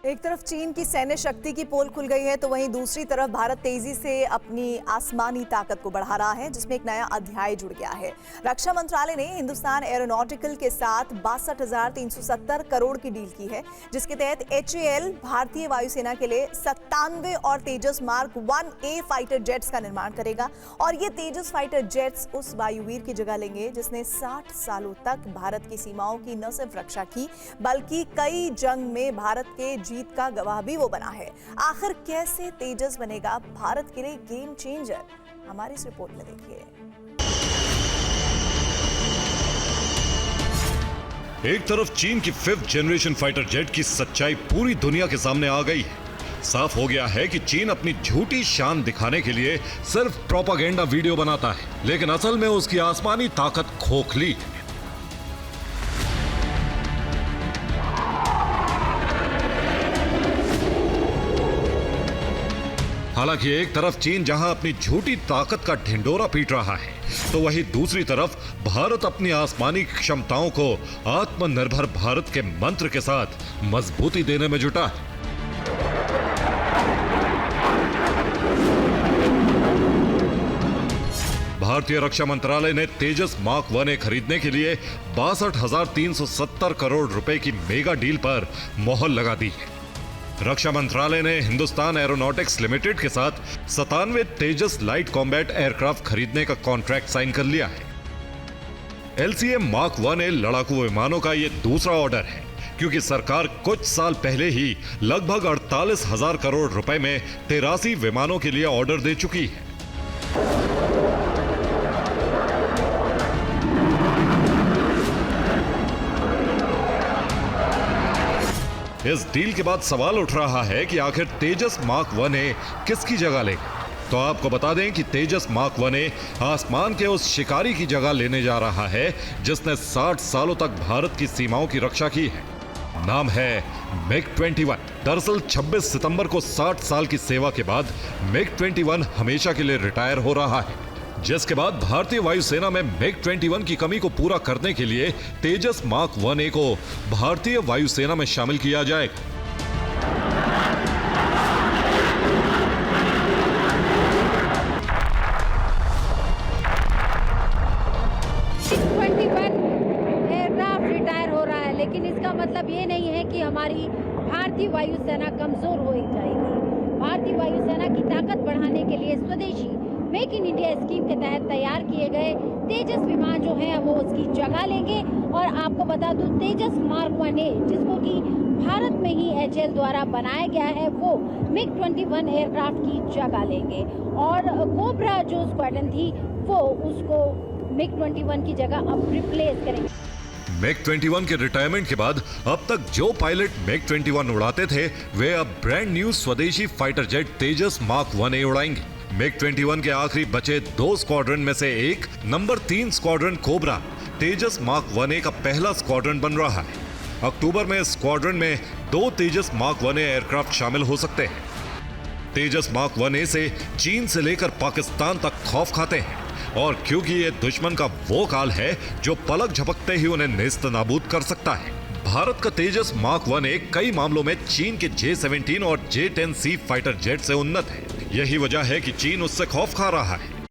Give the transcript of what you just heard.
एक तरफ चीन की सैन्य शक्ति की पोल खुल गई है तो वहीं दूसरी तरफ भारत तेजी से अपनी आसमानी ताकत को बढ़ा रहा है, जिसमें एक नया अध्याय जुड़ गया है। रक्षा मंत्रालय ने हिंदुस्तान एरोनॉटिकल के साथ 62,370 करोड़ की डील की है, जिसके तहत HAL भारतीय वायुसेना के लिए 97 और तेजस मार्क 1A फाइटर जेट्स का निर्माण करेगा। और ये तेजस फाइटर जेट्स उस वायुवीर की जगह लेंगे जिसने 60 सालों तक भारत की सीमाओं की न सिर्फ रक्षा की बल्कि कई जंग में भारत के जीत का गवाह भी वो बना है। आखिर कैसे तेजस बनेगा भारत के लिए गेम चेंजर, हमारी इस रिपोर्ट में देखिए। एक तरफ चीन की 5th जनरेशन फाइटर जेट की सच्चाई पूरी दुनिया के सामने आ गई है। साफ हो गया है कि चीन अपनी झूठी शान दिखाने के लिए सिर्फ प्रोपागेंडा वीडियो बनाता है, लेकिन असल में उसकी आसमानी ताकत खोखली है। हालांकि एक तरफ चीन जहां अपनी झूठी ताकत का ढिंडोरा पीट रहा है, तो वहीं दूसरी तरफ भारत अपनी आसमानी क्षमताओं को आत्मनिर्भर भारत के मंत्र के साथ मजबूती देने में जुटा है। भारतीय रक्षा मंत्रालय ने तेजस मार्क 1A खरीदने के लिए 62,370 करोड़ रुपए की मेगा डील पर मोहर लगा दी है। रक्षा मंत्रालय ने हिंदुस्तान एरोनॉटिक्स लिमिटेड के साथ 97 तेजस लाइट कॉम्बैट एयरक्राफ्ट खरीदने का कॉन्ट्रैक्ट साइन कर लिया है। LCA मार्क 1A लड़ाकू विमानों का यह दूसरा ऑर्डर है, क्योंकि सरकार कुछ साल पहले ही लगभग 48,000 करोड़ रुपए में 83 विमानों के लिए ऑर्डर दे चुकी है। इस डील के बाद सवाल उठ रहा है कि आखिर तेजस मार्क 1A किसकी जगह लेगा। तो आपको बता दें कि तेजस मार्क 1A आसमान के उस शिकारी की जगह लेने जा रहा है जिसने 60 सालों तक भारत की सीमाओं की रक्षा की है। नाम है MiG-21। दरअसल 26 सितंबर को 60 साल की सेवा के बाद MiG-21 हमेशा के लिए रिटायर हो रहा है, जिसके बाद भारतीय वायुसेना में MiG-21 की कमी को पूरा करने के लिए तेजस मार्क 1A को भारतीय वायुसेना में शामिल किया जाएगा। एयरक्राफ्ट रिटायर हो रहा है, लेकिन इसका मतलब ये नहीं है कि हमारी भारतीय वायुसेना कमजोर हो जाएगी। भारतीय वायुसेना की ताकत बढ़ाने के लिए स्वदेशी मेक इन इंडिया स्कीम के तहत तैयार किए गए तेजस विमान जो हैं वो उसकी जगह लेंगे। और आपको बता दूं, तेजस मार्क 1A जिसको कि भारत में ही HAL द्वारा बनाया गया है, वो MiG-21 एयरक्राफ्ट की जगह लेंगे। और कोबरा जो स्क्वाड्रन थी वो उसको MiG-21 की जगह अब रिप्लेस करेंगे। MiG-21 के रिटायरमेंट के बाद अब तक जो पायलट MiG-21 उड़ाते थे वे अब ब्रांड न्यू स्वदेशी फाइटर जेट तेजस मार्क 1A उड़ाएंगे। MiG-21 के आखिरी बचे 2 स्क्वाड्रन में से एक नंबर 3 स्क्वाड्रन कोबरा तेजस मार्क 1A का पहला स्क्वाड्रन बन रहा है। अक्टूबर में इस स्क्वाड्रन में 2 तेजस मार्क 1A एयरक्राफ्ट शामिल हो सकते हैं। तेजस मार्क 1A से चीन से लेकर पाकिस्तान तक खौफ खाते हैं, और क्योंकि ये दुश्मन का वो काल है जो पलक झपकते ही उन्हें नेस्त नाबूद कर सकता है। भारत का तेजस मार्क 1A कई मामलों में चीन के J-17 और J-10C फाइटर जेट से उन्नत है। यही वजह है कि चीन उससे खौफ खा रहा है।